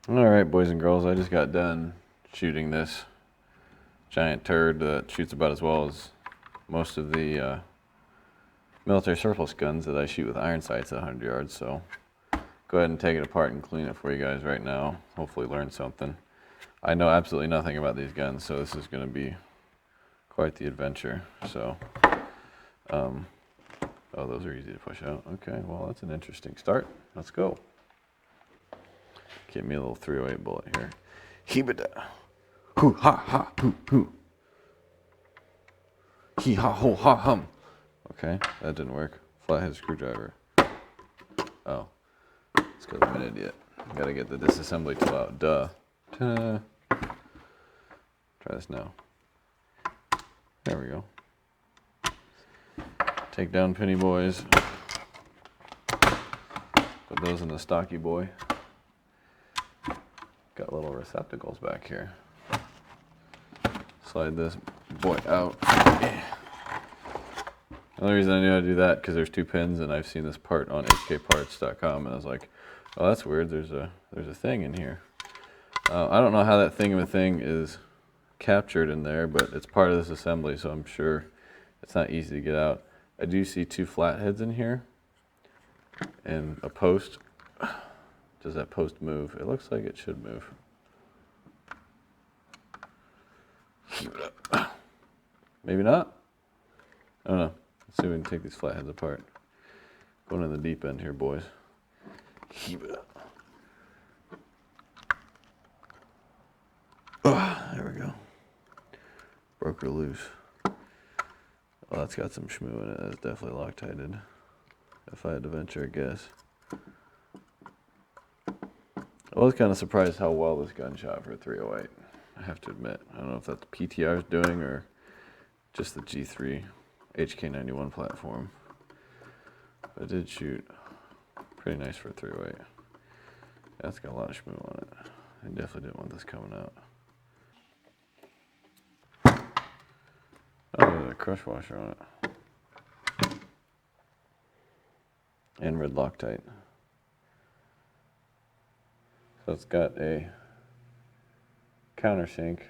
Alright, boys and girls, I just got done shooting this giant turd that shoots about as well as most of the military surplus guns that I shoot with iron sights at 100 yards, so go ahead and take it apart and clean it for you guys right now. Hopefully learn something. I know absolutely nothing about these guns, so this is going to be quite the adventure. So, oh, those are easy to push out. Okay, well, that's an interesting start. Let's go. Give me a little 308 bullet here. Hee-ba-da. Hoo ha ha hoo hoo. Hee ha ho ha hum. Okay, that didn't work. Flathead screwdriver. Oh, it's because I'm an idiot. Gotta get the disassembly tool out. Duh. Ta-da. Try this now. There we go. Take down penny boys. Put those in the stocky boy. Got little receptacles back here. Slide this boy out. The only reason I knew how to do that because there's two pins, and I've seen this part on hkparts.com, and I was like, "Oh, that's weird. There's a thing in here." I don't know how that thing of a thing is captured in there, but it's part of this assembly, so I'm sure it's not easy to get out. I do see two flatheads in here, and a post. Does that post move? It looks like it should move. Maybe not? I don't know. Let's see if we can take these flatheads apart. Going in the deep end here, boys. There we go. Broke her loose. Well, that's got some shmoo in it. That's definitely Loctited. If I had to venture a guess. I was kind of surprised how well this gun shot for a 308. I have to admit. I don't know if that's PTR's doing or just the G3 HK91 platform. But it did shoot pretty nice for a 308. That's got a lot of shmoo on it. I definitely didn't want this coming out. Oh, there's a crush washer on it. And red Loctite. So it's got a countersink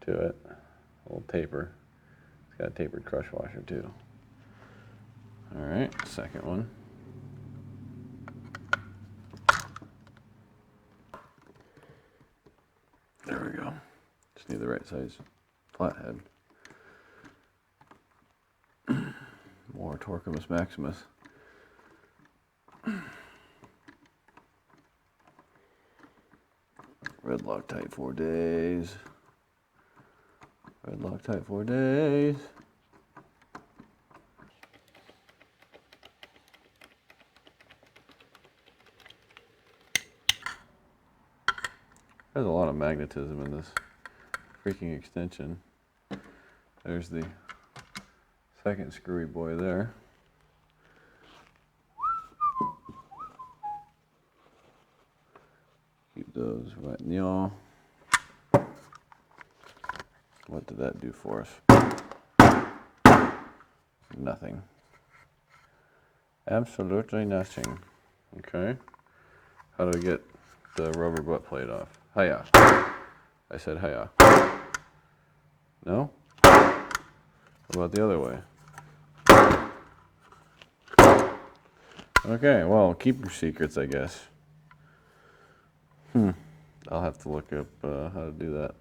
to it, a little taper. It's got a tapered crush washer too. All right, second one. There we go. Just need the right size flathead. More Torquemus Maximus. Red Loctite 4 days. Red Loctite 4 days. There's a lot of magnetism in this freaking extension. There's the second screwy boy there. Keep those right in y'all. What did that do for us? Nothing. Absolutely nothing. Okay. How do I get the rubber butt plate off? Hiya. I said hiya. No? How about the other way? Okay, well, keep your secrets, I guess. I'll have to look up how to do that.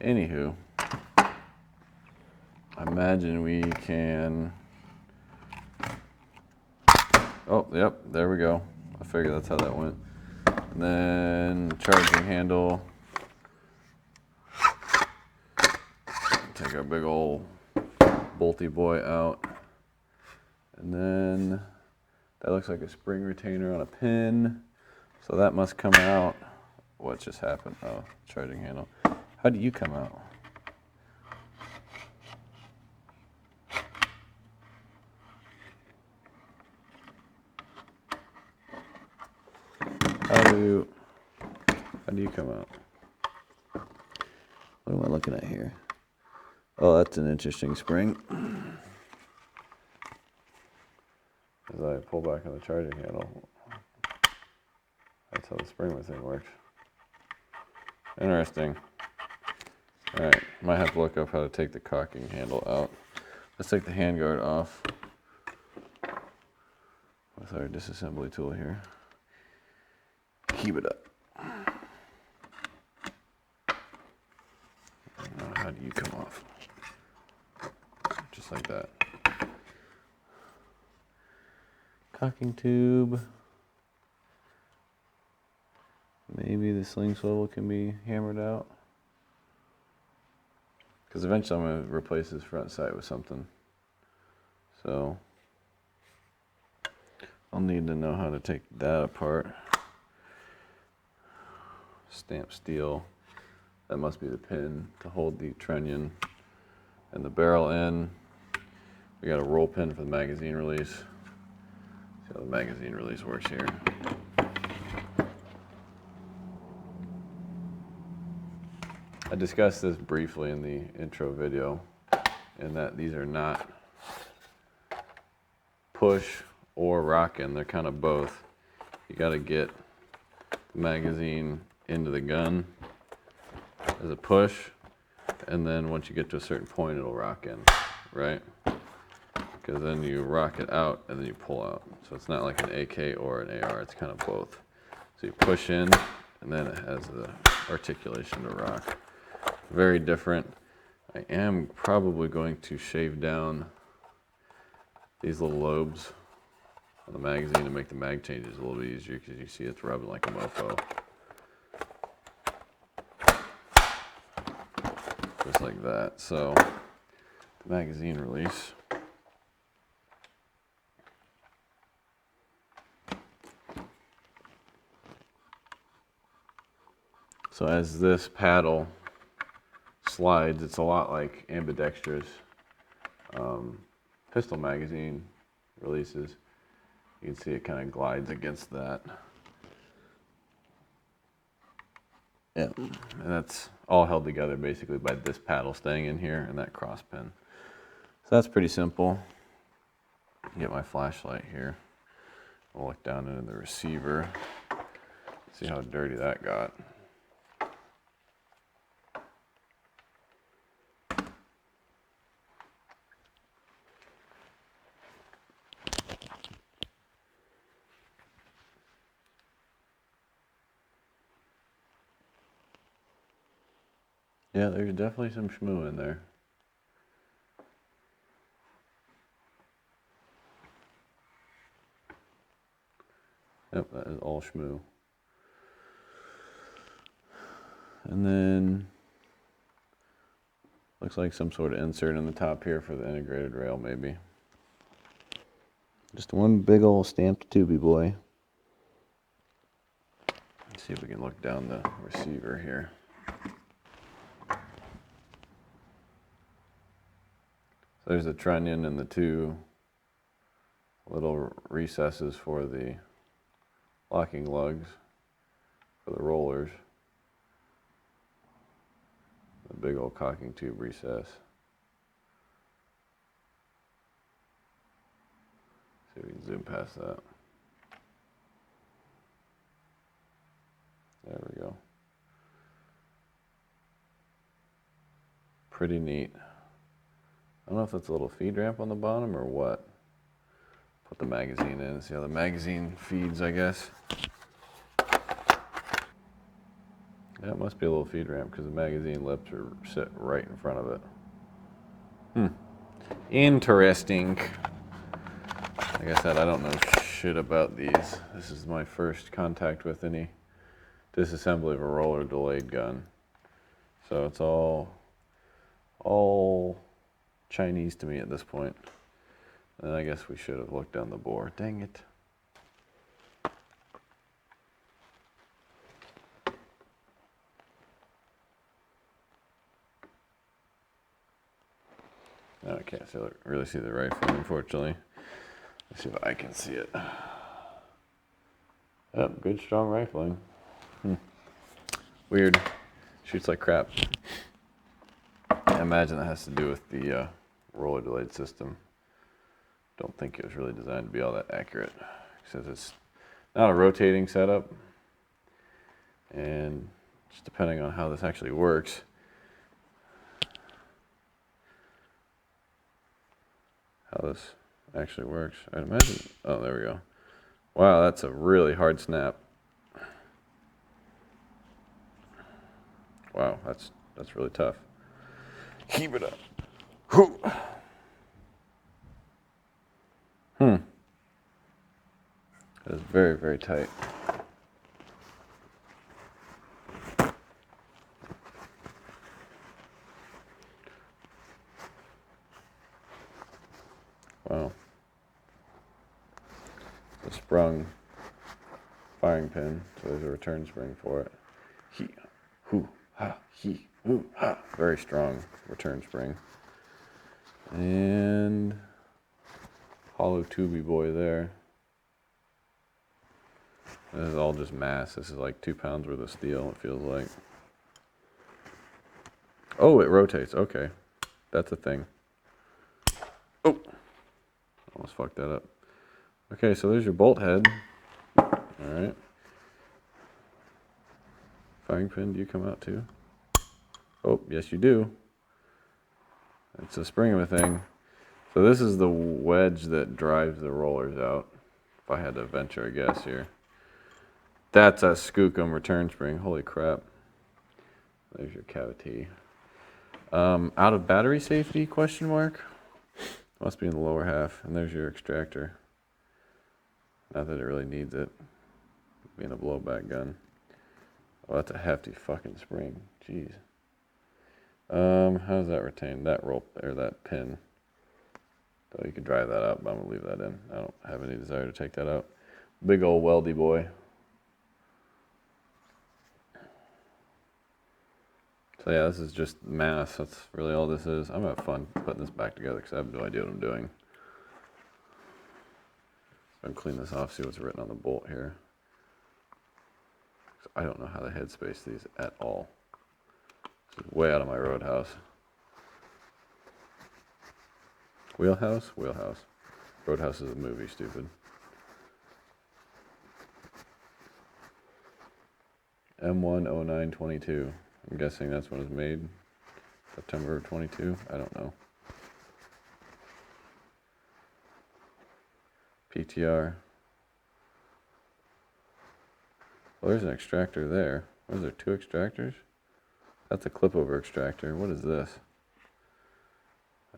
Anywho, I imagine we can... Oh, yep, there we go. I figured that's how that went. And then charging handle. Take our big old bolty boy out. And then that looks like a spring retainer on a pin. So that must come out. What just happened? Oh, charging handle. How do you come out? How do you come out? What am I looking at here? Oh, that's an interesting spring. As I pull back on the charging handle, That's how the spring thing works. Interesting. Alright, might have to look up how to take the cocking handle out. Let's take the handguard off with our disassembly tool here. Keep it up. Now, how do you come off? Just like that. Cocking tube. Maybe the sling swivel can be hammered out. Because eventually I'm going to replace this front sight with something. So I'll need to know how to take that apart. Stamped steel. That must be the pin to hold the trunnion and the barrel in. We got a roll pin for the magazine release. See how the magazine release works here. I discussed this briefly in the intro video, in that these are not push or rockin', they're kind of both. You got to get the magazine into the gun as a push, and then once you get to a certain point it'll rock in, right? Because then you rock it out and then you pull out. So it's not like an AK or an AR, it's kind of both. So you push in and then it has the articulation to rock. Very different. I am probably going to shave down these little lobes on the magazine to make the mag changes a little bit easier, because you see it's rubbing like a mofo. Just like that. So the magazine release. So as this paddle slides, it's a lot like ambidextrous pistol magazine releases. You can see it kind of glides against that. Yeah, and that's all held together basically by this paddle staying in here and that cross pin. So that's pretty simple. Get my flashlight here. I'll look down into the receiver, see how dirty that got. Yeah, there's definitely some shmoo in there. Yep, that is all shmoo. And then looks like some sort of insert in the top here for the integrated rail, maybe. Just one big old stamped tubey boy. Let's see if we can look down the receiver here. So there's the trunnion and the two little recesses for the locking lugs for the rollers. The big old cocking tube recess. See if we can zoom past that. There we go. Pretty neat. I don't know if that's a little feed ramp on the bottom or what. Put the magazine in, see how the magazine feeds, I guess. Yeah, it must be a little feed ramp because the magazine lips are sit right in front of it. Interesting. Like I said, I don't know shit about these. This is my first contact with any disassembly of a roller delayed gun. So it's all Chinese to me at this point. And I guess we should have looked down the bore. Dang it. No, I can't really see the rifle, unfortunately. Let's see if I can see it. Yep, good strong rifling. Weird. Shoots like crap. I imagine that has to do with the roller delayed system. Don't think it was really designed to be all that accurate. Since it's not a rotating setup, And just depending on how this actually works, I'd imagine, oh, there we go. Wow, that's a really hard snap. Wow, that's really tough. Keep it up. Whew. That is very, very tight. Wow. It's a sprung firing pin, so there's a return spring for it. He, hoo, ha, he, hoo, ha. Very strong return spring. And hollow tubey boy there. This is all just mass. This is like 2 pounds worth of steel, it feels like. Oh, it rotates. Okay. That's a thing. Oh! Almost fucked that up. Okay, so there's your bolt head. Alright. Firing pin, do you come out too? Oh, yes you do. It's a spring of a thing. So this is the wedge that drives the rollers out. If I had to venture a guess here. That's a Skookum return spring. Holy crap. There's your cavity. Out of battery safety, question mark? Must be in the lower half. And there's your extractor. Not that it really needs it. Being a blowback gun. Oh, that's a hefty fucking spring. Jeez. How does that retain? That rope, or that pin. So you can drive that out, but I'm going to leave that in. I don't have any desire to take that out. Big old weldy boy. So yeah, this is just mass. That's really all this is. I'm going to have fun putting this back together because I have no idea what I'm doing. I'm going to clean this off, see what's written on the bolt here. I don't know how to headspace these at all. This is way out of my roadhouse. Wheelhouse? Wheelhouse. Roadhouse is a movie, stupid. M10922. I'm guessing that's when it was made. September of 22? I don't know. PTR. Well, there's an extractor there. What is there, 2 extractors? That's a clip over extractor. What is this?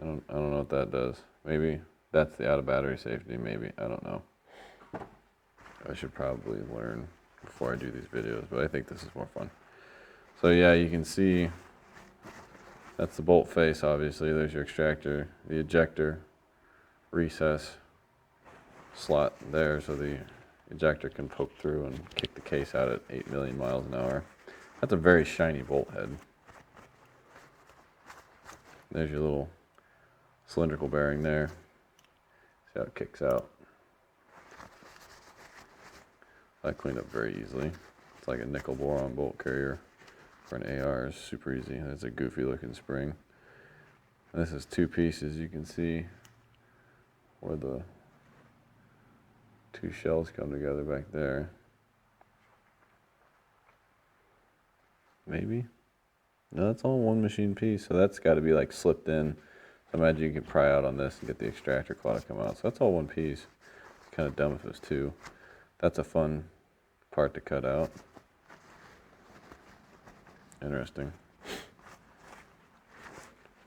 I don't know what that does. Maybe that's the out of battery safety, maybe. I don't know. I should probably learn before I do these videos, but I think this is more fun. So yeah, you can see that's the bolt face, obviously. There's your extractor, the ejector, recess, slot there, so the ejector can poke through and kick the case out at 8 million miles an hour. That's a very shiny bolt head. There's your little cylindrical bearing there. See how it kicks out. I cleaned up very easily. It's like a nickel boron bolt carrier for an AR. It's super easy. That's a goofy looking spring. And this is 2 pieces. You can see where the 2 shells come together back there. Maybe? No, that's all one machine piece. So that's got to be like slipped in. So imagine you can pry out on this and get the extractor claw to come out. So that's all one piece. It's kind of dumb if it was 2. That's a fun part to cut out. Interesting.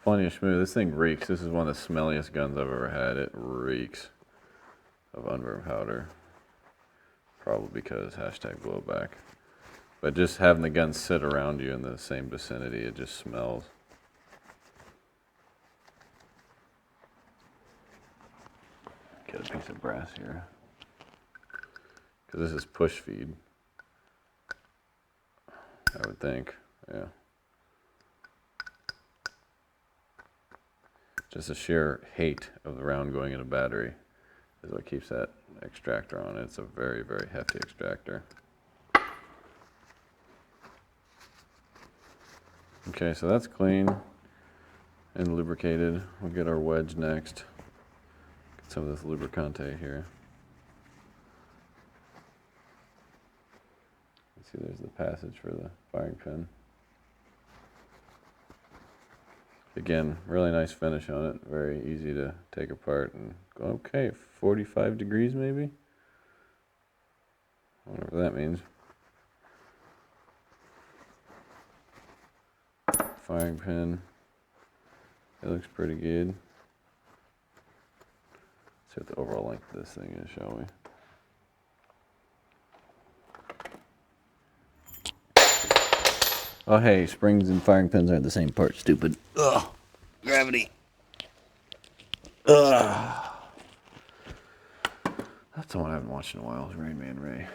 Plenty of schmoo. This thing reeks. This is one of the smelliest guns I've ever had. It reeks of unburned powder. Probably because hashtag blowback. But just having the gun sit around you in the same vicinity, it just smells. Get a piece of brass here. Because this is push feed. I would think, yeah. Just the sheer hate of the round going in a battery is what keeps that extractor on. It's a very, very hefty extractor. Okay, so that's clean and lubricated. We'll get our wedge next. Get some of this lubricante here. See, there's the passage for the firing pin. Again, really nice finish on it. Very easy to take apart and go, okay, 45 degrees maybe? Whatever that means. Firing pin. It looks pretty good. Let's see what the overall length of this thing is, shall we? Oh, hey, springs and firing pins aren't the same part, stupid. Ugh, gravity. Ugh. That's the one I haven't watched in a while, is Rain Man Ray.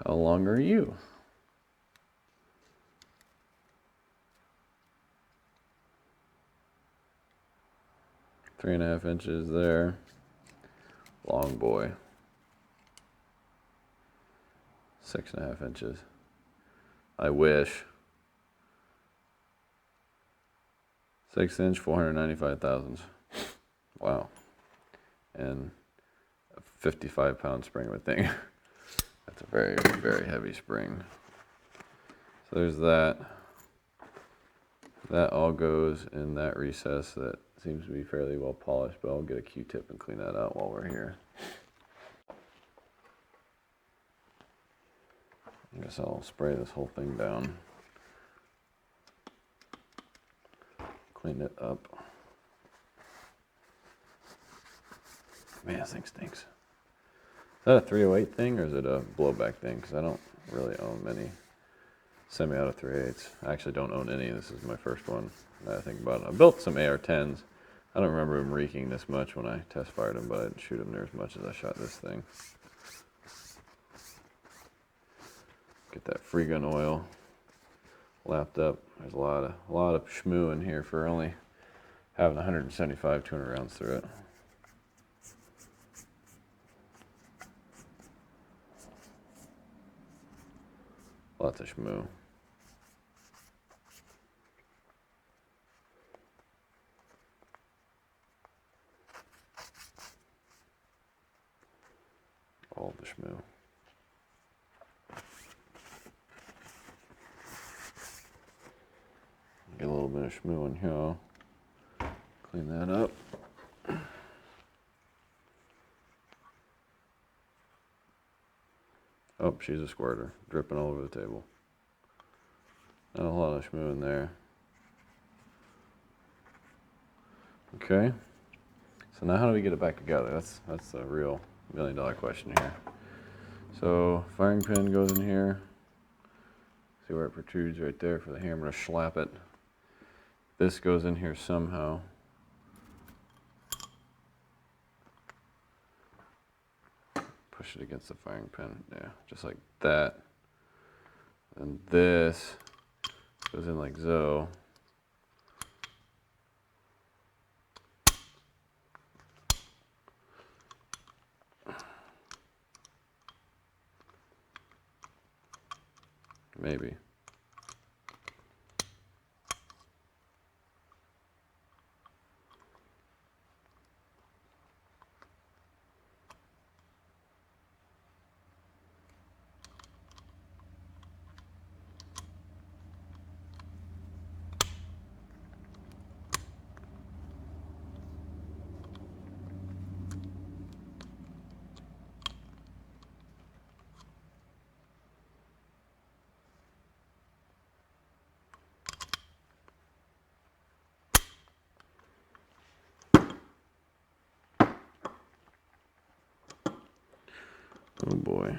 How long are you? Three and a half inches there. Long boy. 6.5 inches. I wish. 6-inch, 495 thousandths. Wow. And a 55-pound spring, I would think. That's a very, very heavy spring. So there's that. That all goes in that recess that seems to be fairly well polished, but I'll get a Q-tip and clean that out while we're here. I guess I'll spray this whole thing down. Clean it up. Man, this thing stinks. Is that a 308 thing or is it a blowback thing? Because I don't really own many semi-auto 308s. I actually don't own any. This is my first one. Now I think about it. I built some AR-10s. I don't remember them reeking this much when I test fired them, but I didn't shoot them near as much as I shot this thing. Get that free gun oil lapped up. There's a lot of schmoo in here for only having 175, 200 rounds through it. Lots of schmoo. All the schmoo. Get a little bit of schmoo in here. Clean that up. Oh, she's a squirter, dripping all over the table. Not a lot of schmoo in there. Okay. So now how do we get it back together? That's the real $1 million question here. So firing pin goes in here. See where it protrudes right there for the hammer to slap it. This goes in here somehow. Push it against the firing pin. Yeah, just like that. And this goes in like so. Maybe. Oh boy.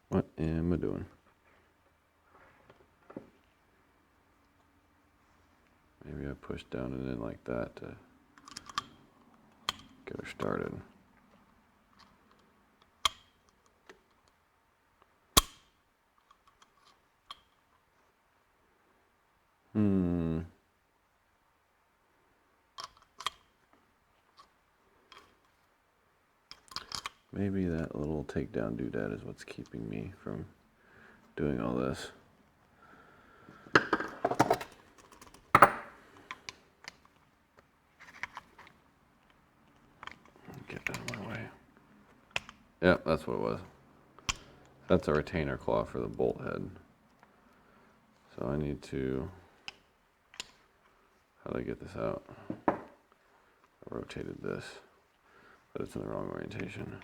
What am I doing? Maybe I push down and in like that to get her started. Maybe that little takedown doodad is what's keeping me from doing all this. Get out of my way. Yep, that's what it was. That's a retainer claw for the bolt head. So I need to, how do I get this out? I rotated this, but it's in the wrong orientation.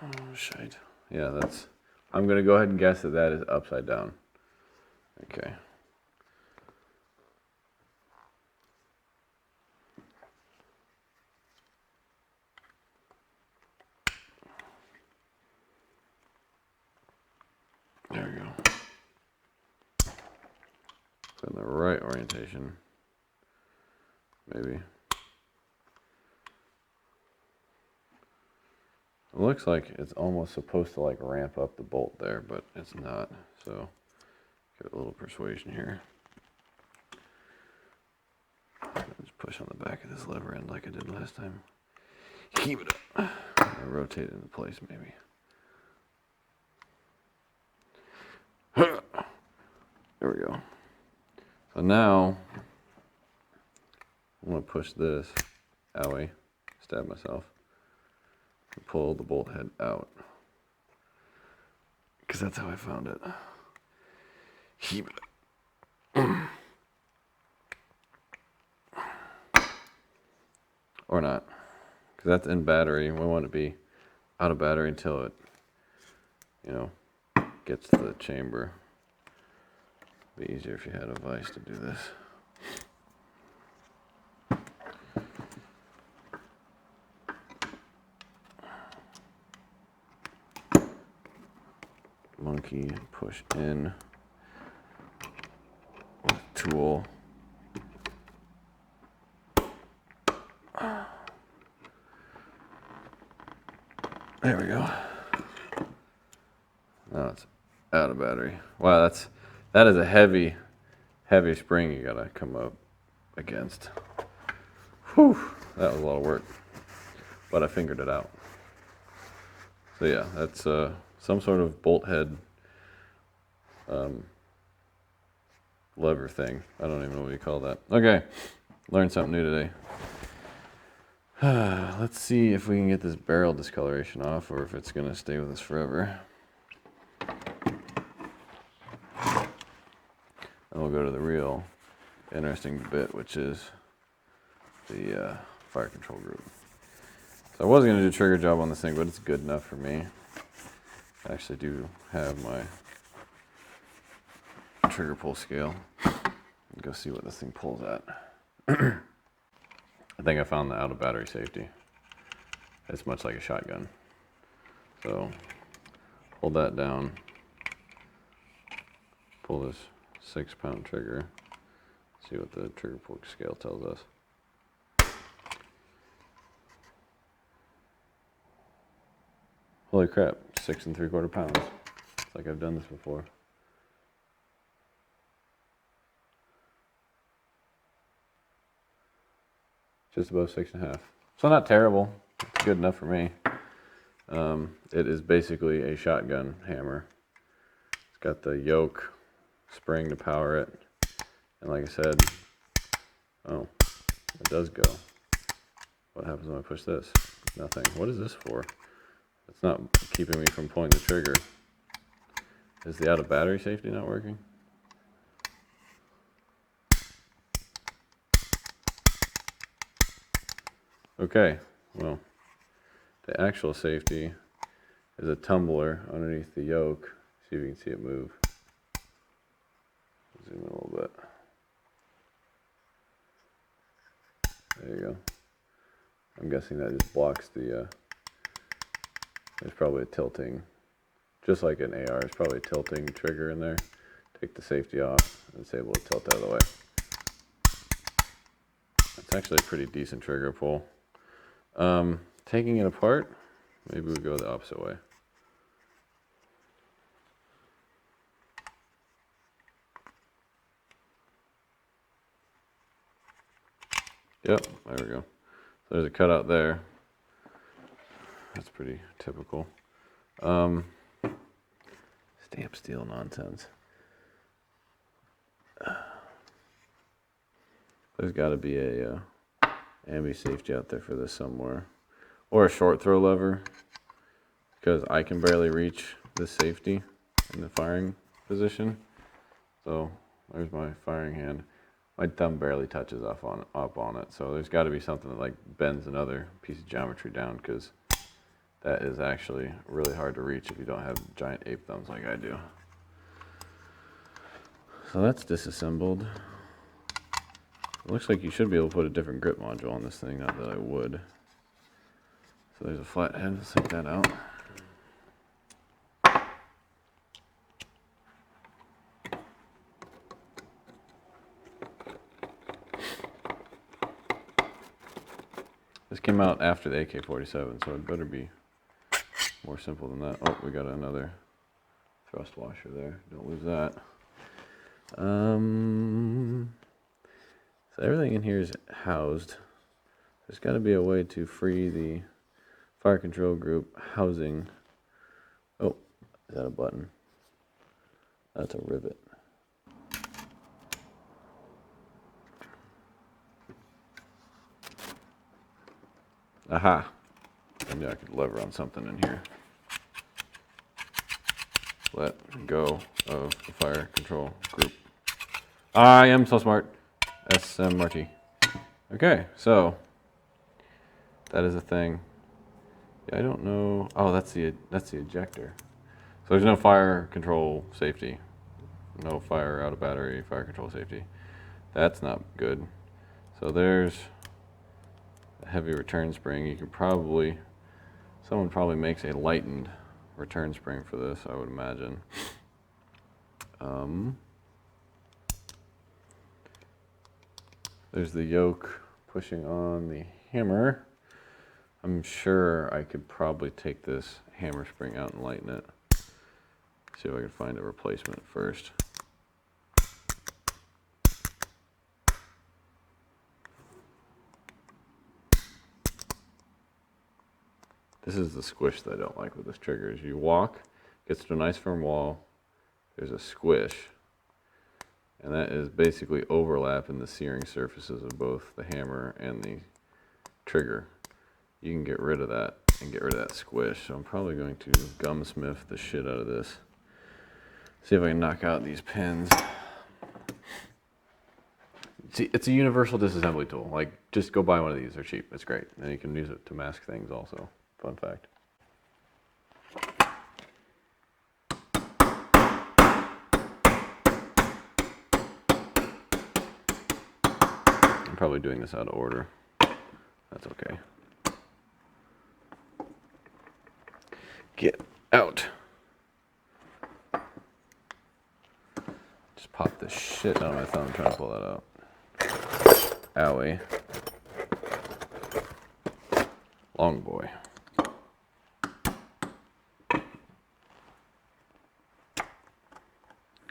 Oh, shite. Yeah, that's, I'm going to go ahead and guess that that is upside down. Okay. There we go. It's in the right orientation. Maybe. It looks like it's almost supposed to like ramp up the bolt there, but it's not. So give it a little persuasion here. Just push on the back of this lever end like I did last time. Keep it up. I'll rotate it into place maybe. There we go. So now I'm going to push this, owie, stab myself, and pull the bolt head out. Because that's how I found it. Keep it up. Or not. Because that's in battery. We want it to be out of battery until it, you know, gets to the chamber. It'd be easier if you had a vise to do this. Monkey push in with tool. There we go. Now it's out of battery. Wow, that is a heavy spring you gotta come up against. Whew, that was a lot of work, but I fingered it out. So yeah, that's some sort of bolt head lever thing. I don't even know what you call that. Okay, learned something new today. Let's see if we can get this barrel discoloration off or if it's gonna stay with us forever. And we'll go to the real interesting bit, which is the fire control group. So I was gonna do a trigger job on this thing, but it's good enough for me. I actually do have my trigger pull scale. Go see what this thing pulls at. I think I found the out of battery safety. It's much like a shotgun. So hold that down. Pull this 6-pound trigger. See what the trigger pull scale tells us. Holy crap, 6 3/4 pounds. It's like I've done this before. Just above 6.5. So not terrible. It's good enough for me. It is basically a shotgun hammer. It's got the yoke spring to power it. And like I said, oh, it does go. What happens when I push this? Nothing. What is this for? It's not keeping me from pulling the trigger. Is the out of battery safety not working? Okay, well, the actual safety is a tumbler underneath the yoke. See if you can see it move. Zoom in a little bit. There you go. I'm guessing that just blocks the, there's probably a tilting, just like an AR, there's probably a tilting trigger in there. Take the safety off and it's able to tilt out of the way. It's actually a pretty decent trigger pull. Taking it apart, maybe we go the opposite way. Yep, there we go. So there's a cutout there. That's pretty typical. Stamp steel nonsense. There's got to be a ambi safety out there for this somewhere. or a short throw lever, because I can barely reach this safety in the firing position. So there's my firing hand. My thumb barely touches up on it. So there's got to be something that like bends another piece of geometry down, because that is actually really hard to reach if you don't have giant ape thumbs like I do. So that's disassembled. It looks like you should be able to put a different grip module on this thing, not that I would. So there's a flat head, let's take that out. This came out after the AK-47, so it better be more simple than that. Oh, we got another thrust washer there. Don't lose that. So everything in here is housed. There's got to be a way to free the fire control group housing. Oh, is that a button? That's a rivet. Aha! Maybe I could lever on something in here. Let go of the fire control group. I am so smart. SMRT. Okay, so that is a thing. Yeah, I don't know. Oh, that's the ejector. So there's no fire control safety. No fire out of battery, fire control safety. That's not good. So there's a heavy return spring. You could probably, someone probably makes a lightened return spring for this, I would imagine. There's the yoke pushing on the hammer. I'm sure I could probably take this hammer spring out and lighten it. See if I can find a replacement first. This is the squish that I don't like with this trigger. Is you walk, gets to a nice firm wall, there's a squish, and that is basically overlap in the searing surfaces of both the hammer and the trigger. You can get rid of that and get rid of that squish. So I'm probably going to gumsmith the shit out of this. See if I can knock out these pins. See, it's a universal disassembly tool. Like, just go buy one of these. They're cheap. It's great. And you can use it to mask things also. Fun fact. I'm probably doing this out of order. That's okay. Get out. Just pop the shit out of my thumb trying to pull that out. Owie. Long boy.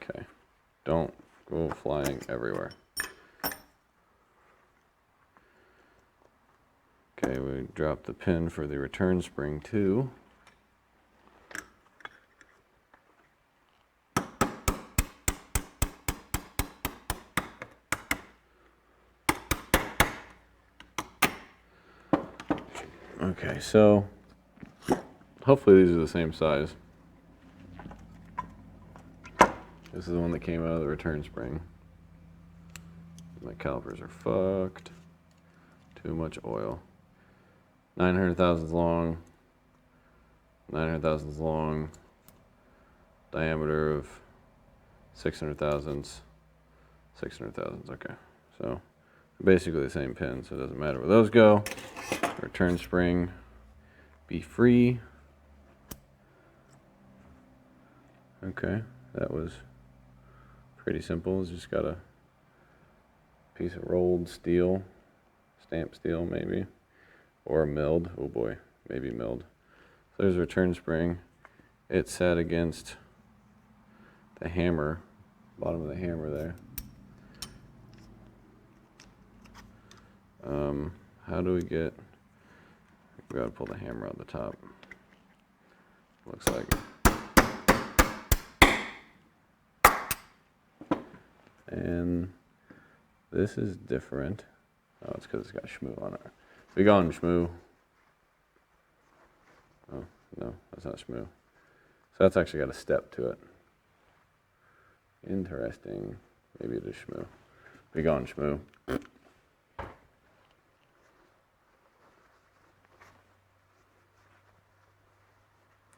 Okay. Don't go flying everywhere. Okay, we drop the pin for the return spring too. Okay, so hopefully these are the same size. This is the one that came out of the return spring. My calipers are fucked. Too much oil. 900 thousandths long. 900 thousandths long. Diameter of 600 thousandths. 600 thousandths, okay. So basically the same pin, so it doesn't matter where those go. Return spring, be free. Okay, that was pretty simple. It's just got a piece of rolled steel, stamped steel maybe, or milled. Oh boy, maybe milled. So there's a return spring. It's set against the hammer, bottom of the hammer there. How do we get? We gotta pull the hammer out the top. Looks like. And this is different. Oh, it's because it's got shmoo on it. We go on shmoo. Oh, no, that's not shmoo. So that's actually got a step to it. Interesting. Maybe it is shmoo. Be gone, shmoo.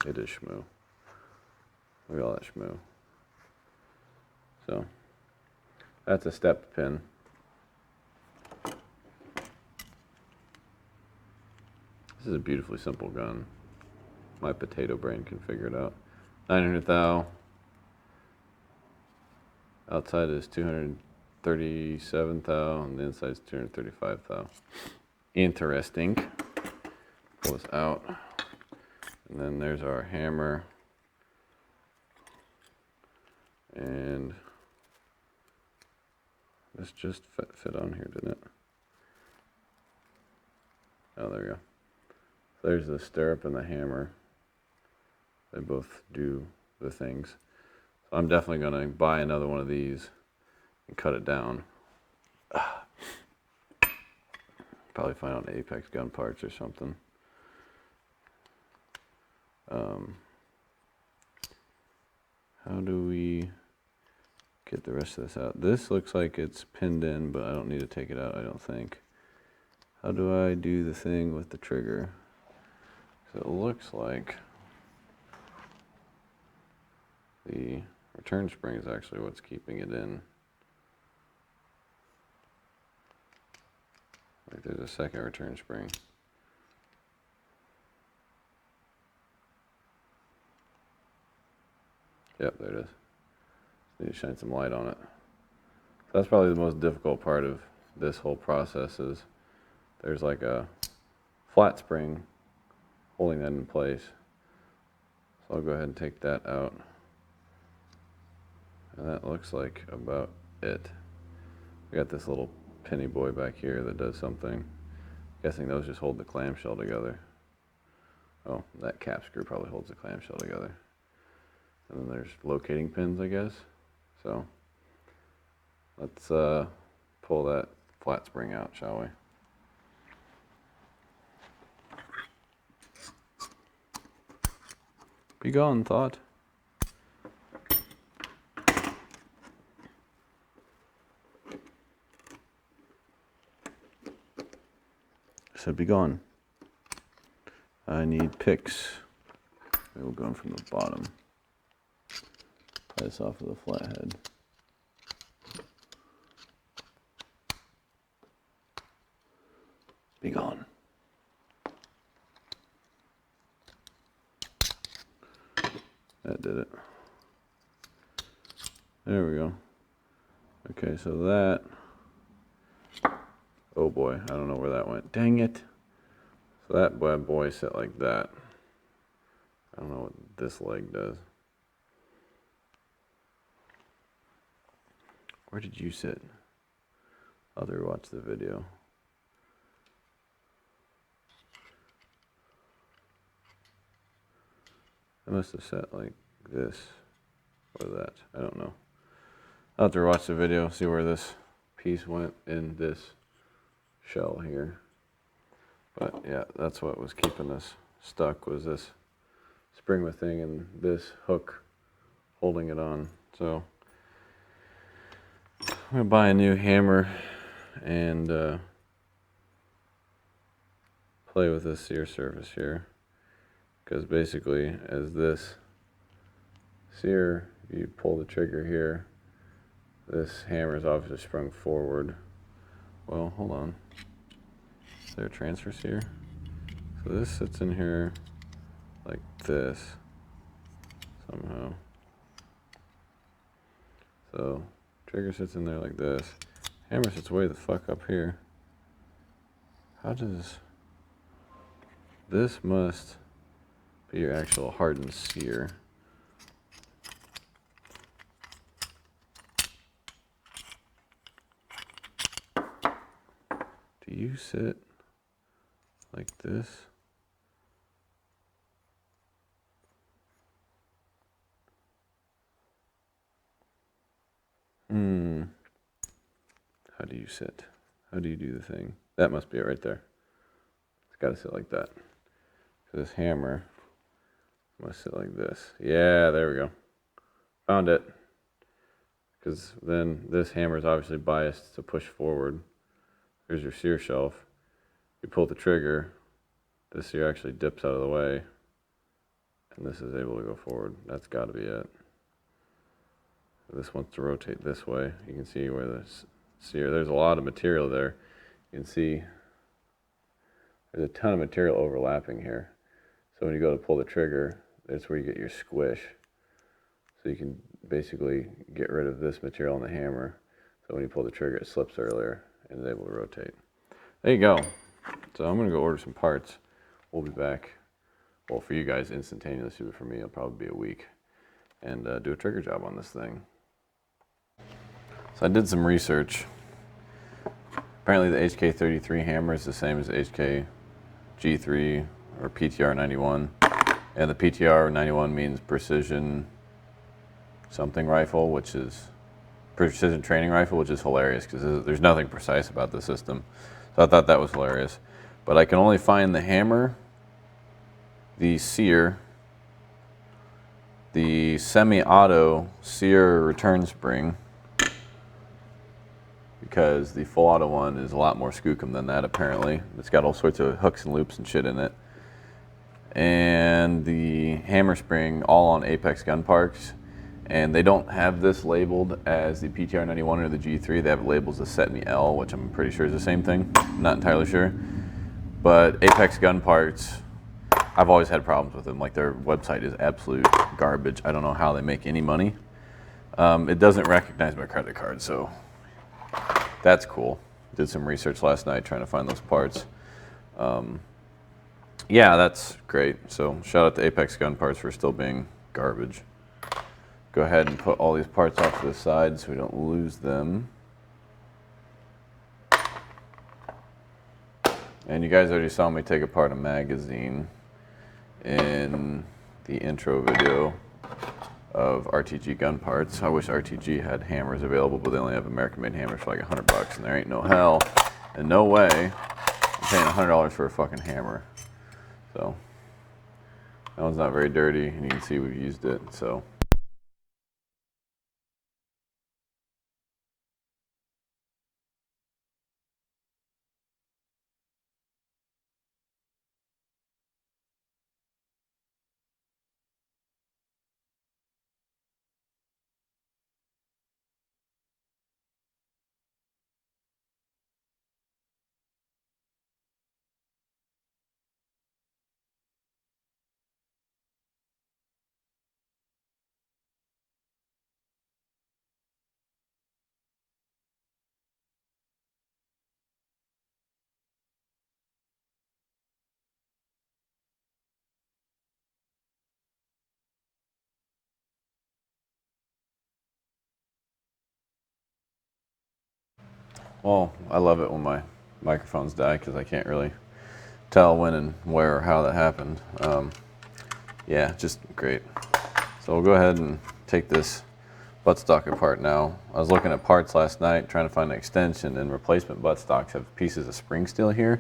It is shmoo. Look at all that shmoo. So that's a stepped pin. This is a beautifully simple gun. My potato brain can figure it out. 900 thou. Outside is 237 thou, and the inside is 235 thou. Interesting. Pull this out. And then there's our hammer. And this just fit on here, didn't it? Oh, there we go. So there's the stirrup and the hammer. They both do the things. So I'm definitely going to buy another one of these and cut it down. Probably find out Apex gun parts or something. How do we get the rest of this out? This looks like it's pinned in, but I don't need to take it out, I don't think. How do I do the thing with the trigger? So it looks like the return spring is actually what's keeping it in. Like there's a second return spring. Yep, there it is. Need to shine some light on it. So that's probably the most difficult part of this whole process is there's like a flat spring holding that in place. So I'll go ahead and take that out. And that looks like about it. We got this little penny boy back here that does something. Guessing those just hold the clamshell together. Oh, that cap screw probably holds the clamshell together. And then there's locating pins, I guess. So let's pull that flat spring out, shall we? Be gone, thought. So be gone. I need picks. Maybe we'll go in from the bottom. Pry this off with a flathead. Be gone. That did it. There we go. Okay, so that. Oh boy, I don't know where that went. Dang it. So that bad boy set like that. I don't know what this leg does. Where did you sit? I'll have to watch the video. I must have set like this or that. I don't know. I'll have to watch the video, see where this piece went in this shell here. But yeah, that's what was keeping us stuck, was this spring with thing and this hook holding it on. So I'm gonna buy a new hammer and play with this sear surface here, because basically as this sear, you pull the trigger here, this hammer is obviously sprung forward. Well, hold on. Is there a transfer sear? So this sits in here like this somehow. So trigger sits in there like this. Hammer sits way the fuck up here. How does this must be your actual hardened sear? Do you sit like this? How do you sit? How do you do the thing? That must be it right there. It's got to sit like that. So this hammer gonna sit like this. Yeah, there we go. Found it. Because then this hammer is obviously biased to push forward. Here's your sear shelf. You pull the trigger, this sear actually dips out of the way, and this is able to go forward. That's got to be it. This wants to rotate this way. You can see where the sear, there's a lot of material there. You can see there's a ton of material overlapping here. So when you go to pull the trigger, that's where you get your squish. So you can basically get rid of this material on the hammer. So when you pull the trigger, it slips earlier and is able to rotate. There you go. So I'm gonna go order some parts. We'll be back. Well, for you guys instantaneously, but for me, it'll probably be a week. And do a trigger job on this thing. So I did some research. Apparently the HK33 hammer is the same as the HK-G3 or PTR91. And the PTR91 means precision something rifle, which is precision training rifle, which is hilarious because there's nothing precise about the system. So I thought that was hilarious. But I can only find the hammer, the sear, the semi-auto sear return spring, because the full auto one is a lot more skookum than that apparently. It's got all sorts of hooks and loops and shit in it. And the hammer spring all on Apex gun parks. And they don't have this labeled as the PTR91 or the G3. They have it labeled as the Set Me L, which I'm pretty sure is the same thing. I'm not entirely sure. But Apex gun parts, I've always had problems with them. Like their website is absolute garbage. I don't know how they make any money. It doesn't recognize my credit card, so that's cool. Did some research last night trying to find those parts. Yeah, that's great. So shout out to Apex gun parts for still being garbage. Go ahead and put all these parts off to the side so we don't lose them. And you guys already saw me take apart a magazine in the intro video of RTG gun parts. I wish RTG had hammers available, but they only have American-made hammers for like $100, and there ain't no hell and no way I'm paying $100 for a fucking hammer. So that one's not very dirty, and you can see we've used it. So. Well, I love it when my microphones die because I can't really tell when and where or how that happened. Yeah, just great. So we'll go ahead and take this buttstock apart now. I was looking at parts last night trying to find an extension, and replacement buttstocks have pieces of spring steel here.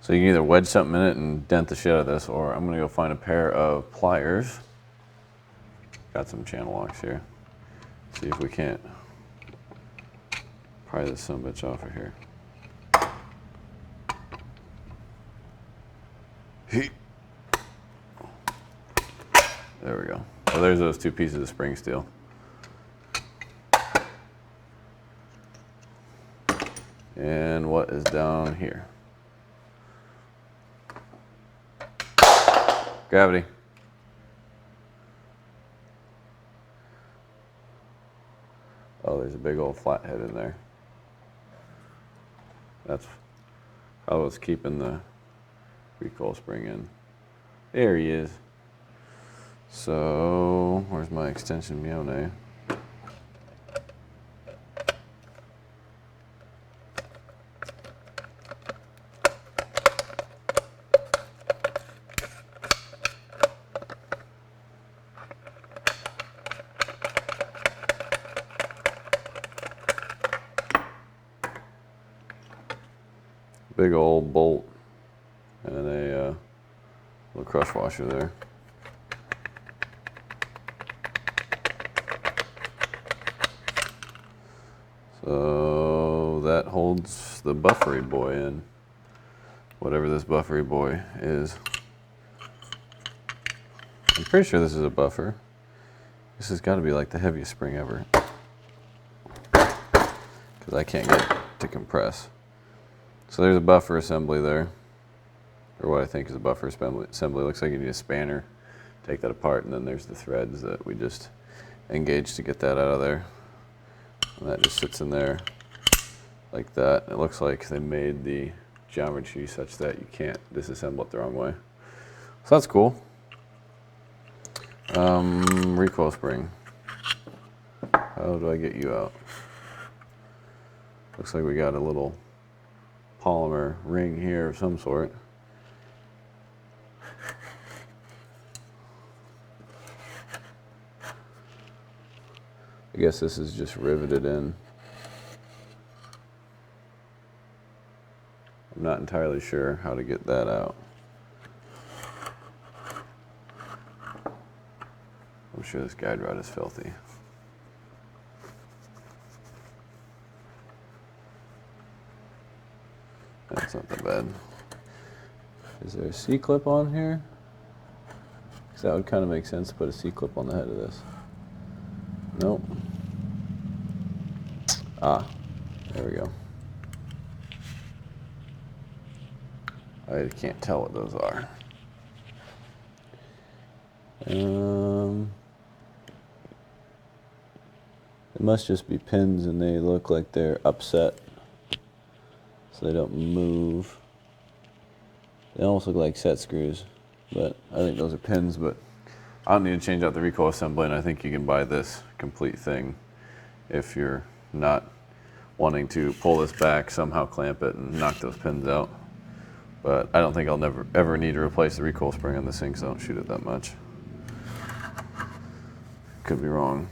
So you can either wedge something in it and dent the shit out of this, or I'm gonna go find a pair of pliers. Got some channel locks here. See if we can't pry this son of a bitch off of here. There we go. So there's those two pieces of spring steel. And what is down here? Gravity. Oh, there's a big old flathead in there. That's probably what's keeping the recoil spring in. There he is. So, where's my extension Mione? Big old bolt and a little crush washer there. So that holds the buffery boy in, whatever this buffery boy is. I'm pretty sure this is a buffer. This has got to be like the heaviest spring ever, because I can't get it to compress. So there's a buffer assembly there, or what I think is a buffer assembly. Looks like you need a spanner, take that apart, and then there's the threads that we just engaged to get that out of there. And that just sits in there like that. It looks like they made the geometry such that you can't disassemble it the wrong way. So that's cool. Recoil spring. How do I get you out? Looks like we got a little polymer ring here of some sort. I guess this is just riveted in. I'm not entirely sure how to get that out. I'm sure this guide rod is filthy. That's not that bad. Is there a C-clip on here? Because that would kind of make sense to put a C-clip on the head of this. Nope. Ah, there we go. I can't tell what those are. It must just be pins, and they look like they're upset, so they don't move. They almost look like set screws, but I think those are pins. But I don't need to change out the recoil assembly, and I think you can buy this complete thing if you're not wanting to pull this back, somehow clamp it, and knock those pins out. But I don't think I'll ever need to replace the recoil spring on this thing, because I don't shoot it that much. Could be wrong.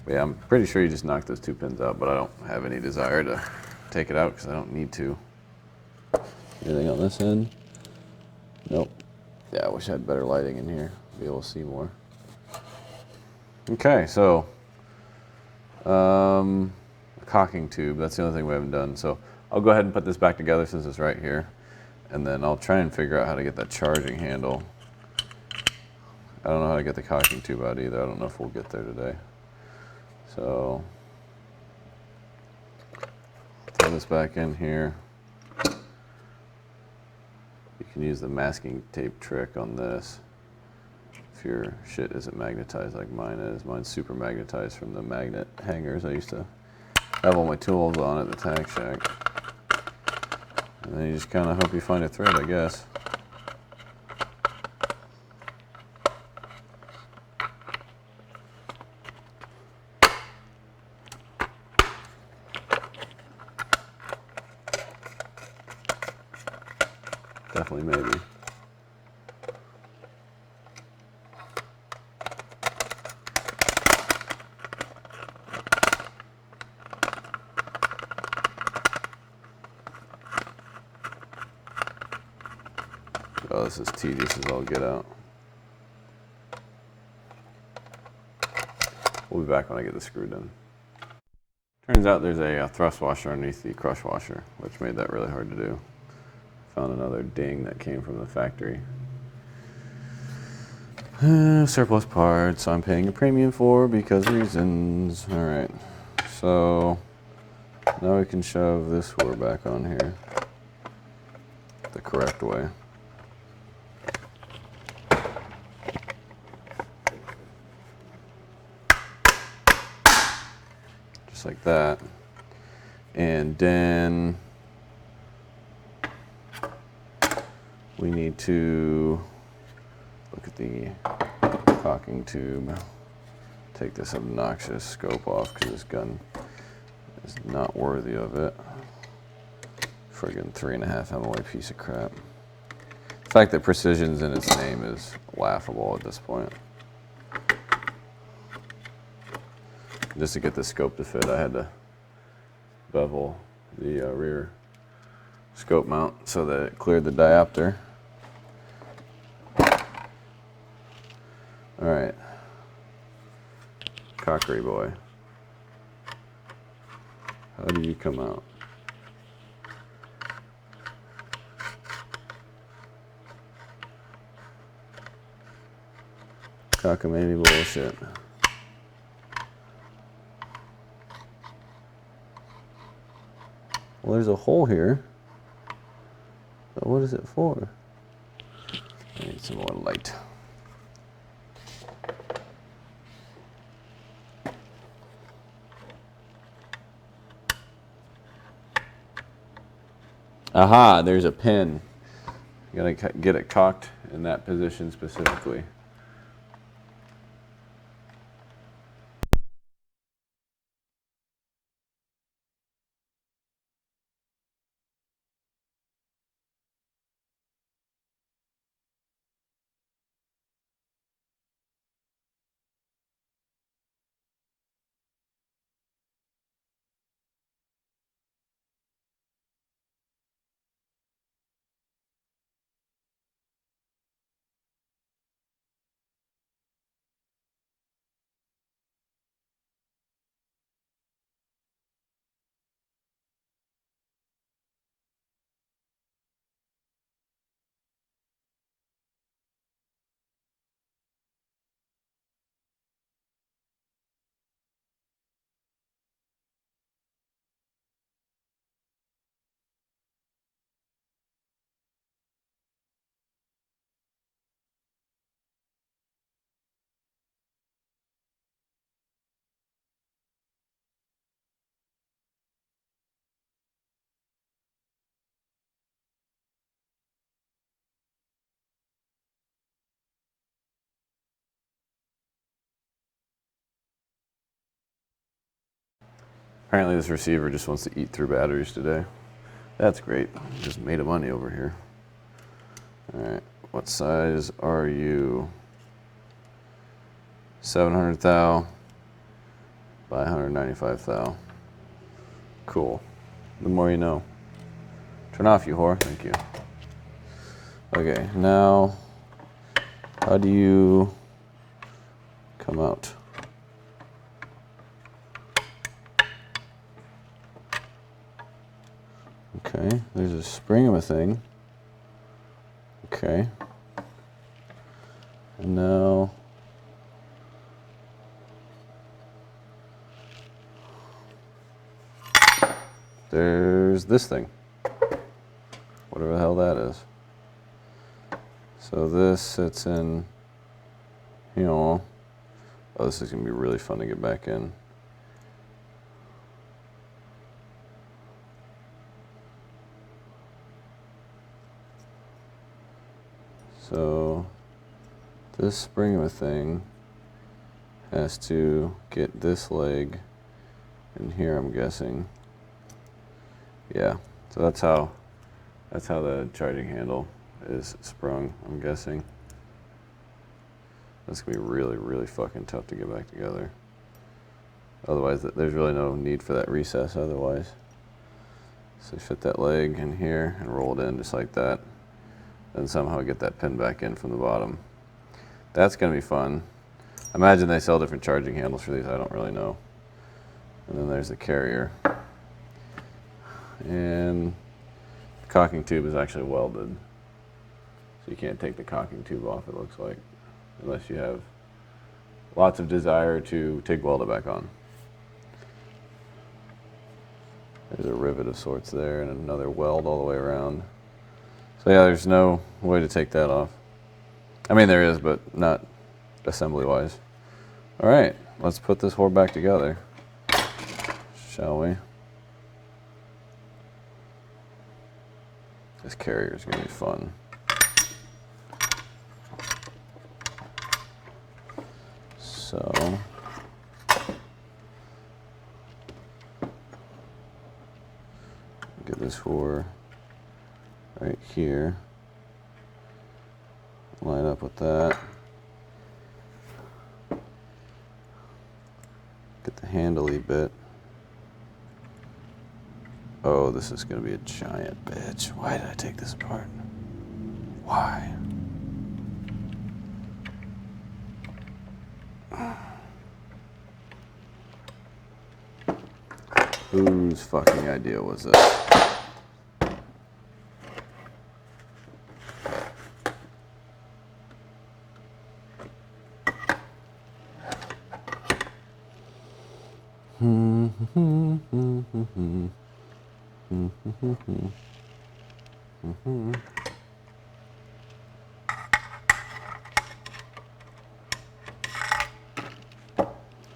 But yeah, I'm pretty sure you just knock those two pins out, but I don't have any desire to take it out because I don't need to. Anything on this end? Nope. Yeah, I wish I had better lighting in here to be able to see more. Okay, so cocking tube, that's the only thing we haven't done. So I'll go ahead and put this back together since it's right here, and then I'll try and figure out how to get that charging handle. I don't know how to get the cocking tube out either. I don't know if we'll get there today. So throw this back in here. You can use the masking tape trick on this if your shit isn't magnetized like mine is. Mine's super magnetized from the magnet hangers I used to have all my tools on at the tack shack. And then you just kind of hope you find a thread, I guess. Definitely maybe. Oh, this is tedious as all get out. We'll be back when I get the screw done. Turns out there's a thrust washer underneath the crush washer, which made that really hard to do. Found another ding that came from the factory. Surplus parts I'm paying a premium for because reasons. Alright, so now we can shove this whore back on here the correct way. Just like that. And then we need to look at the cocking tube. Take this obnoxious scope off because this gun is not worthy of it. Friggin' 3.5 MOA piece of crap. The fact that precision's in its name is laughable at this point. Just to get the scope to fit, I had to bevel the rear scope mount so that it cleared the diopter. All right, cockery boy. How do you come out? Cockamamie bullshit. Well, there's a hole here. But what is it for? I need some more light. Aha, there's a pin. You gotta get it cocked in that position specifically. Apparently this receiver just wants to eat through batteries today. That's great. Just made of money over here. All right, what size are you? 700 thou by 195 thou. Cool. The more you know. Turn off, you whore. Thank you. Okay, now how do you come out? Okay, there's a spring of a thing. Okay. And now there's this thing. Whatever the hell that is. So this sits in, you know, oh, this is gonna be really fun to get back in. So this spring of a thing has to get this leg in here, I'm guessing. Yeah, so that's how the charging handle is sprung, I'm guessing. That's gonna be really, really fucking tough to get back together. Otherwise, there's really no need for that recess otherwise. So fit that leg in here and roll it in just like that. And somehow get that pin back in from the bottom. That's gonna be fun. I imagine they sell different charging handles for these, I don't really know. And then there's the carrier. And the cocking tube is actually welded. So you can't take the cocking tube off, it looks like, unless you have lots of desire to TIG weld it back on. There's a rivet of sorts there and another weld all the way around. So yeah, there's no way to take that off. I mean, there is, but not assembly-wise. All right, let's put this whore back together, shall we? This carrier is gonna be fun. So, get this whore right here, line up with that, get the handly bit. Oh, this is going to be a giant bitch. Why did I take this apart? Why? Whose fucking idea was this?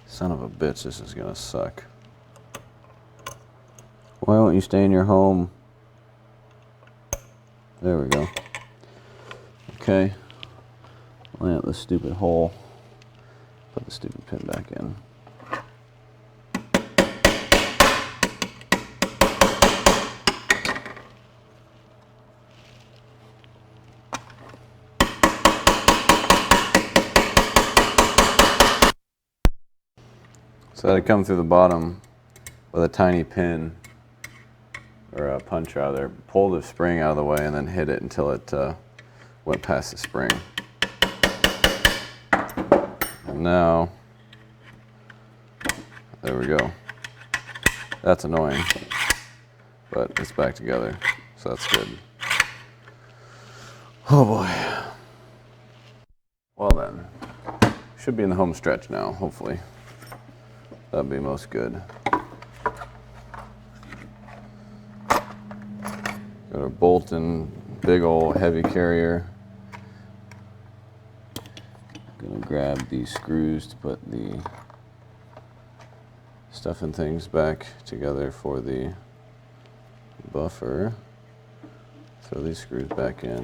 Son of a bitch, this is gonna suck. Why won't you stay in your home? There we go. Okay. Line up this stupid hole. Put the stupid pin back in. So I had to come through the bottom with a tiny pin, or a punch rather, pull the spring out of the way and then hit it until it went past the spring. And now, there we go. That's annoying, but it's back together, so that's good. Oh boy. Well then, should be in the home stretch now, hopefully. That'd be most good. Got our Bolton big old heavy carrier. Gonna grab these screws to put the stuff and things back together for the buffer. Throw these screws back in.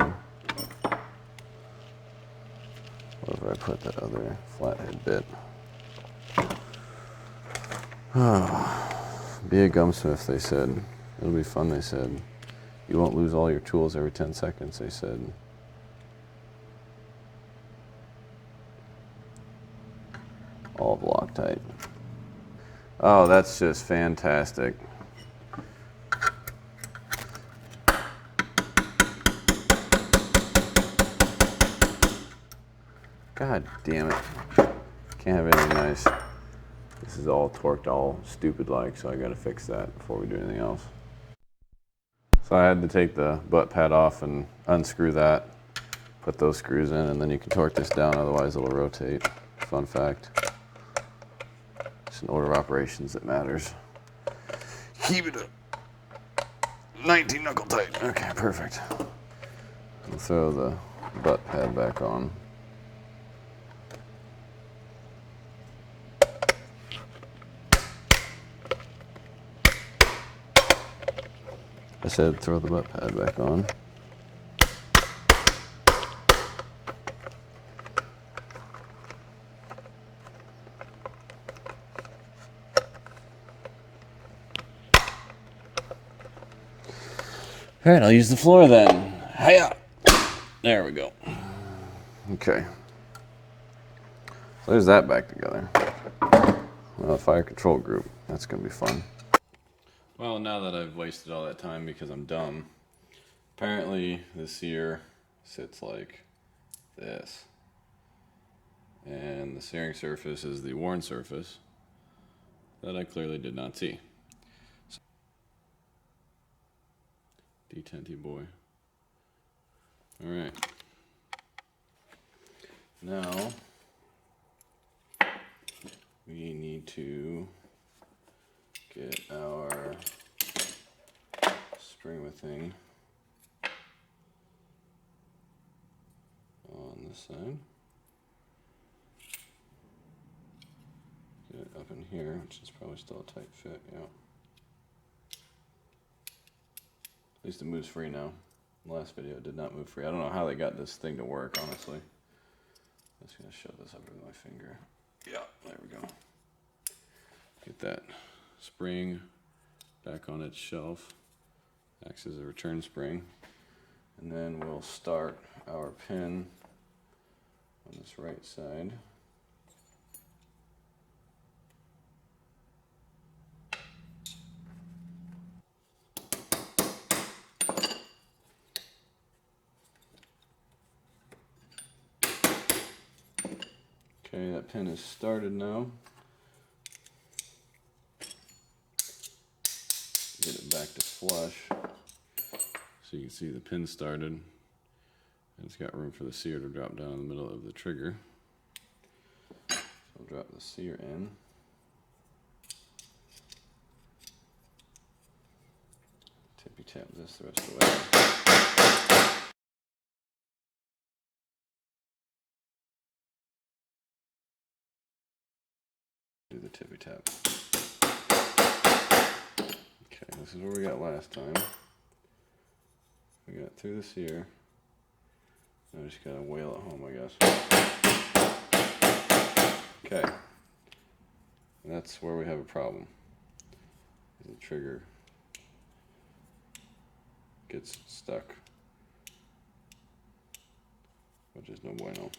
Where have I put that other flathead bit? Oh, be a gunsmith, they said. It'll be fun, they said. You won't lose all your tools every 10 seconds, they said. All of Loctite. Oh, that's just fantastic. God damn it. Can't have anything nice. This is all torqued all stupid like, so I gotta fix that before we do anything else. So I had to take the butt pad off and unscrew that, put those screws in, and then you can torque this down, otherwise it'll rotate. Fun fact. It's an order of operations that matters. Keep it up. 19 knuckle tight. Okay, perfect. We'll throw the butt pad back on. I said throw the butt pad back on. All right, I'll use the floor then. Hiya! There we go. Okay. So there's that back together. Well, fire control group. That's gonna be fun. Well, now that I've wasted all that time because I'm dumb, apparently this sear sits like this. And the searing surface is the worn surface that I clearly did not see. Detenty boy. All right. Now we need to get our spring with thing on this side. Get it up in here, which is probably still a tight fit, yeah. At least it moves free now. The last video it did not move free. I don't know how they got this thing to work, honestly. I'm just gonna shove this up with my finger. Yeah, there we go. Get that spring back on its shelf. Acts as a return spring. And then we'll start our pin on this right side. Okay, that pin is started now. flush. So you can see the pin started. And it's got room for the sear to drop down in the middle of the trigger. So I'll drop the sear in. Tippy tap this the rest of the way. Do the tippy tap. Okay, this is where we got last time. We got through the sear. I just gotta whale it home, I guess. Okay. And that's where we have a problem. The trigger gets stuck, which is no bueno.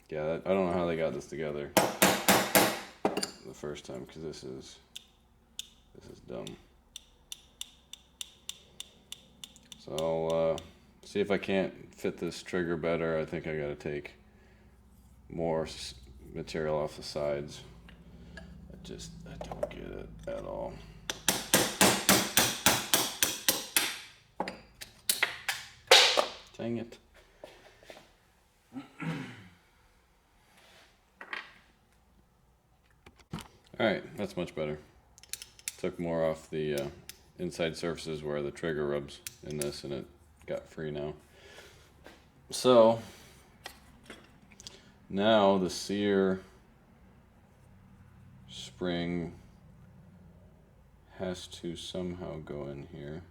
Yeah, I don't know how they got this together the first time, because this is dumb. So I'll see if I can't fit this trigger better. I think I gotta take more material off the sides. I don't get it at all. Dang it. Alright, that's much better. Took more off the inside surfaces where the trigger rubs in this, and it got free now. So now the sear spring has to somehow go in here.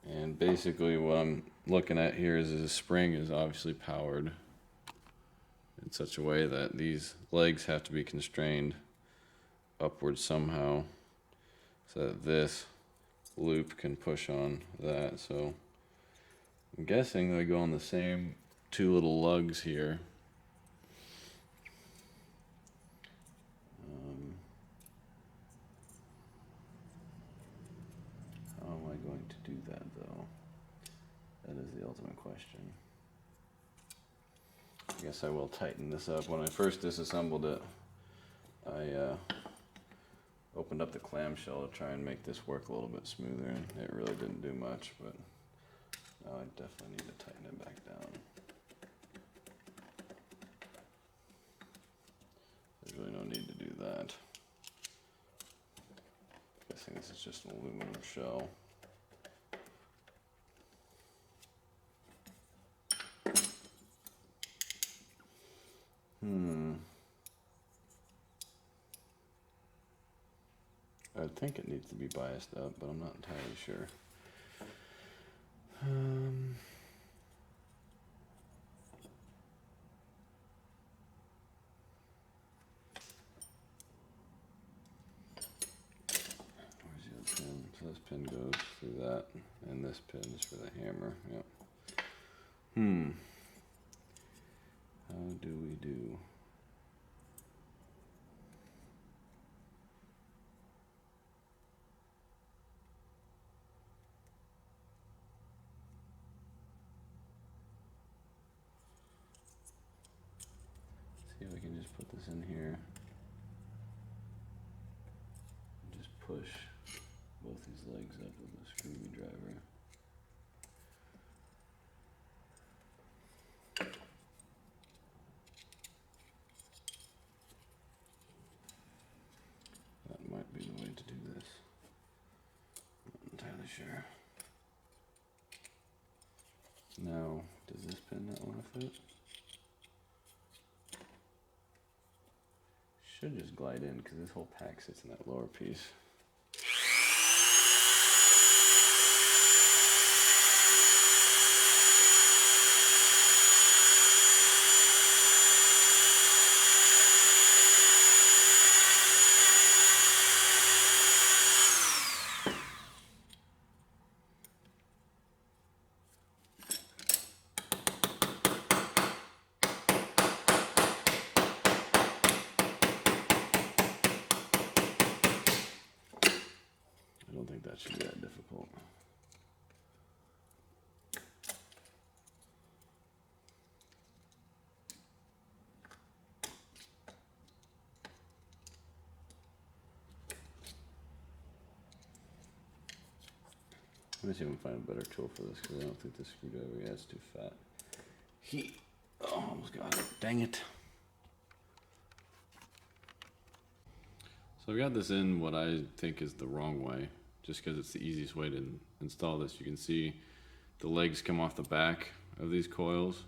And basically what I'm looking at here is the spring is obviously powered in such a way that these legs have to be constrained upwards somehow so that this loop can push on that. So I'm guessing they go on the same two little lugs here. How am I going to do that though? That is the ultimate question. I guess I will tighten this up. When I first disassembled it, I opened up the clamshell to try and make this work a little bit smoother, and it really didn't do much, but now I definitely need to tighten it back down. There's really no need to do that. I'm guessing this is just an aluminum shell. I think it needs to be biased up, but I'm not entirely sure. Where's the other pin? So this pin goes through that, and this pin is for the hammer. Yep. How do we do? See if I can just put this in here. And just push both these legs up with a screwdriver. That might be the way to do this. Not entirely sure. Now, does this pin not want to fit? Should just glide in because this whole pack sits in that lower piece. I don't think that should be that difficult. Let me see if I can find a better tool for this, because I don't think this screwdriver, yeah, it's too fat. Oh, almost got it. Dang it. So I got this in what I think is the wrong way, just because it's the easiest way to install this. You can see the legs come off the back of these coils,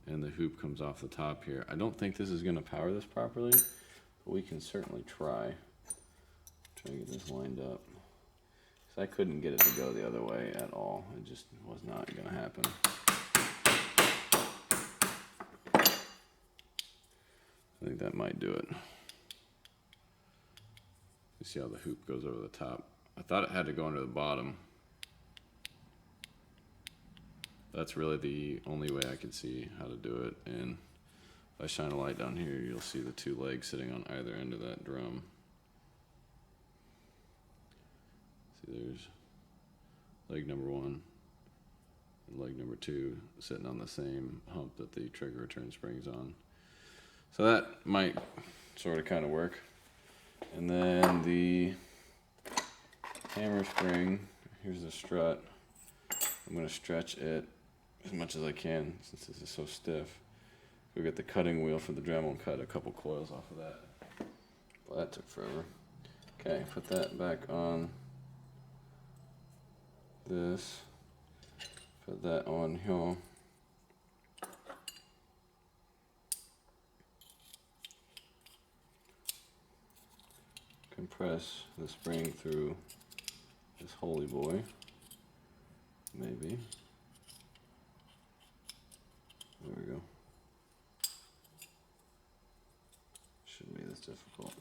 and the hoop comes off the top here. I don't think this is going to power this properly, but we can certainly try. Try to get this lined up. So I couldn't get it to go the other way at all. It just was not going to happen. I think that might do it. You see how the hoop goes over the top. I thought it had to go under the bottom. That's really the only way I could see how to do it. And if I shine a light down here, you'll see the two legs sitting on either end of that drum. See, there's leg number 1 and leg number 2 sitting on the same hump that the trigger return spring's on. So that might sort of kind of work. And then the hammer spring, here's the strut. I'm going to stretch it as much as I can since this is so stiff. Go get the cutting wheel for the Dremel and cut a couple coils off of that. Well, that took forever. Okay, put that back on this. Put that on here. Compress the spring through this holy boy. Maybe. There we go. Shouldn't be this difficult.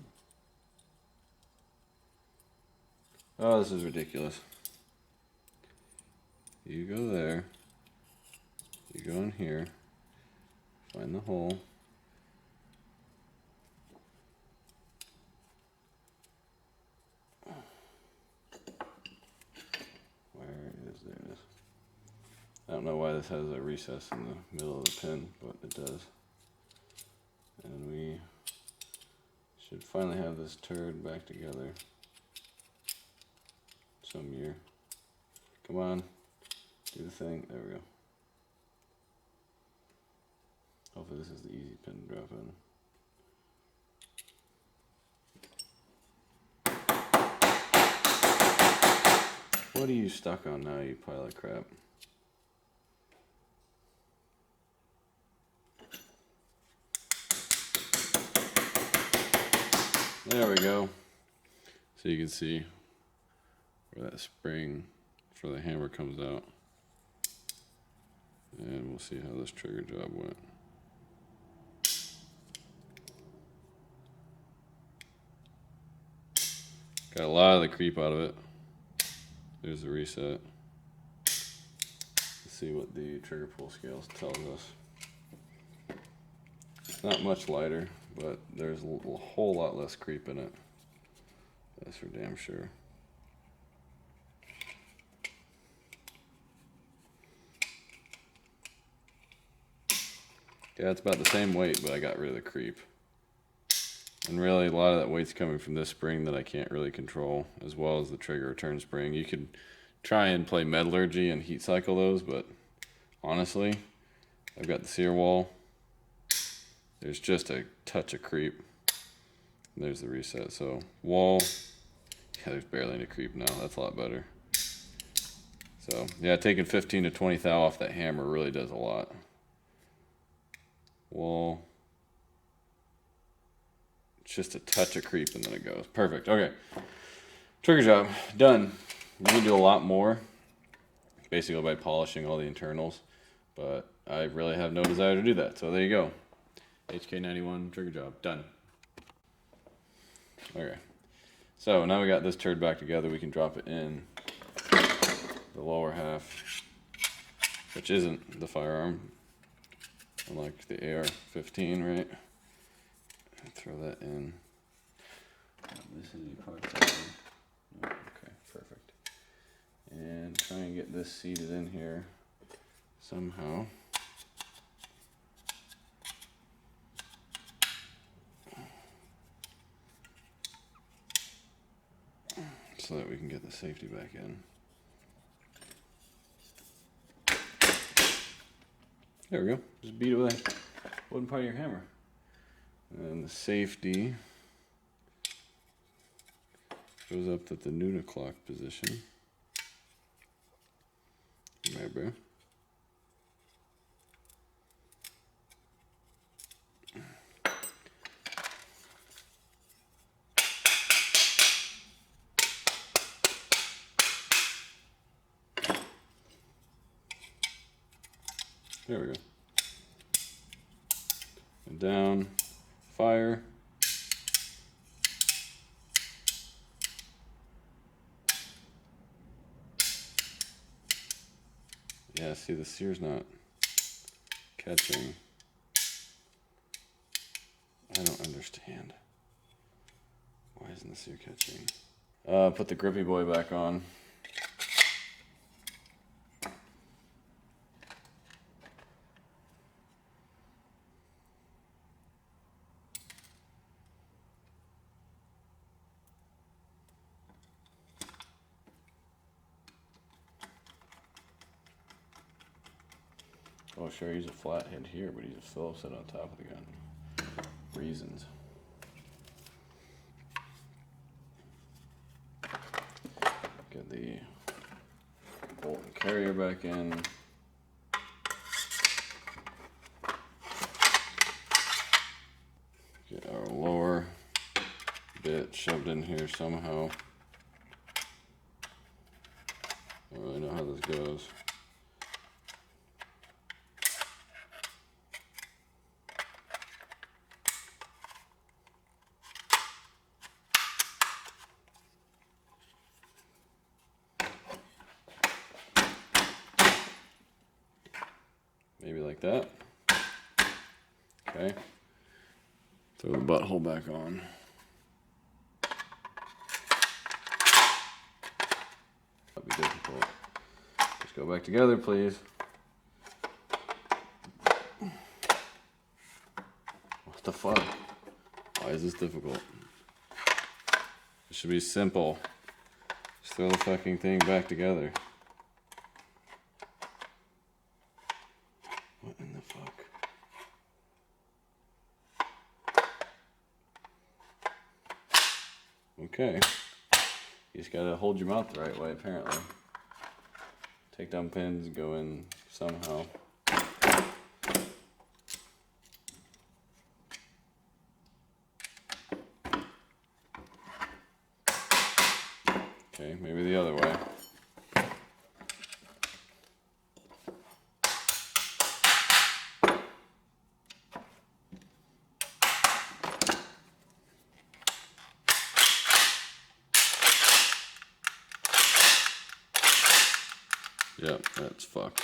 Oh, this is ridiculous. You go there. You go in here. Find the hole. There it is. I don't know why this has a recess in the middle of the pin, but it does. And we should finally have this turd back together. Some year. Come on, do the thing. There we go. Hopefully this is the easy pin to drop in. What are you stuck on now, you pile of crap? There we go. So you can see where that spring for the hammer comes out. And we'll see how this trigger job went. Got a lot of the creep out of it. There's the reset. Let's see what the trigger pull scale tells us. It's not much lighter, but there's a whole lot less creep in it. That's for damn sure. Yeah, it's about the same weight, but I got rid of the creep. And really, a lot of that weight's coming from this spring that I can't really control, as well as the trigger return spring. You could try and play metallurgy and heat cycle those, but honestly, I've got the sear wall. There's just a touch of creep. There's the reset. So wall, yeah, there's barely any creep now. That's a lot better. So yeah, taking 15 to 20 thou off that hammer really does a lot. Wall. Just a touch of creep and then it goes. Perfect. Okay. Trigger job done. You can do a lot more basically by polishing all the internals, but I really have no desire to do that. So there you go. HK91 trigger job done. Okay. So now we got this turd back together. We can drop it in the lower half, which isn't the firearm, unlike the AR-15, right? Throw that in. This is the part that okay, perfect. And try and get this seated in here somehow. So that we can get the safety back in. There we go. Just beat it with a wooden part of your hammer. And the safety goes up at the noon o'clock position. Right, bro. There we go. And down, fire. Yeah, see, the sear's not catching. I don't understand. Why isn't the sear catching? Put the grippy boy back on. Oh, sure, he's a flathead here, but he's a Phillips head on top of the gun. Reasons. Get the bolt and carrier back in. Get our lower bit shoved in here somehow. I don't really know how this goes. Maybe like that. Okay. Throw the butthole back on. That'd be difficult. Just go back together, please. What the fuck? Why is this difficult? It should be simple. Just throw the fucking thing back together. What in the fuck? Okay. You just gotta hold your mouth the right way, apparently. Take down pins, go in somehow. Okay, maybe the other way. Yep, that's fucked.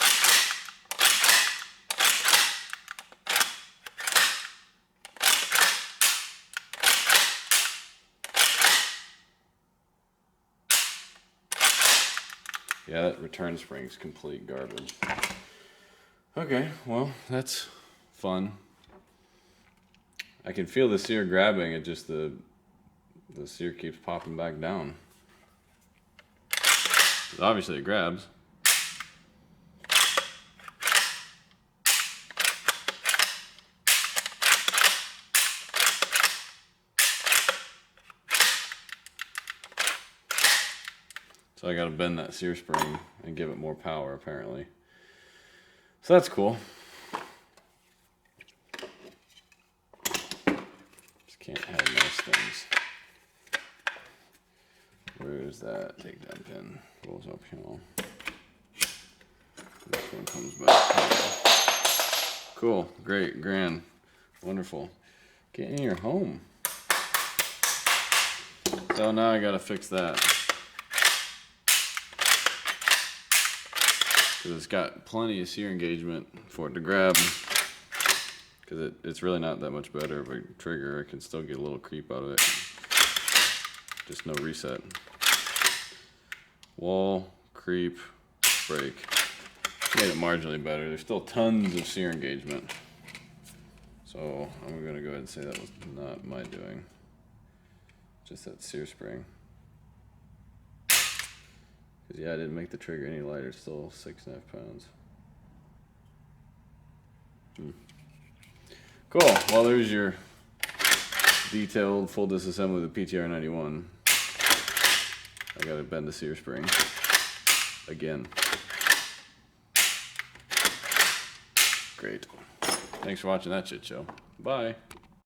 Yeah, that return spring's complete garbage. Okay, well, that's fun. I can feel the sear grabbing, it just the sear keeps popping back down. Obviously it grabs. So I gotta bend that sear spring and give it more power, apparently. So that's cool. Just can't have nice things. Where's that takedown pin? Rolls uphill. This one comes back. Cool, great, grand, wonderful. Get in your home. So now I gotta fix that. Because it's got plenty of sear engagement for it to grab. Because it's really not that much better of a trigger. I can still get a little creep out of it. Just no reset. Wall, creep, break. Made it marginally better. There's still tons of sear engagement. So I'm going to go ahead and say that was not my doing. Just that sear spring. Because yeah, I didn't make the trigger any lighter. It's still 6.5 pounds. Cool. Well, there's your detailed full disassembly of the PTR91. I gotta bend the sear spring again. Great. Thanks for watching that shit show. Bye.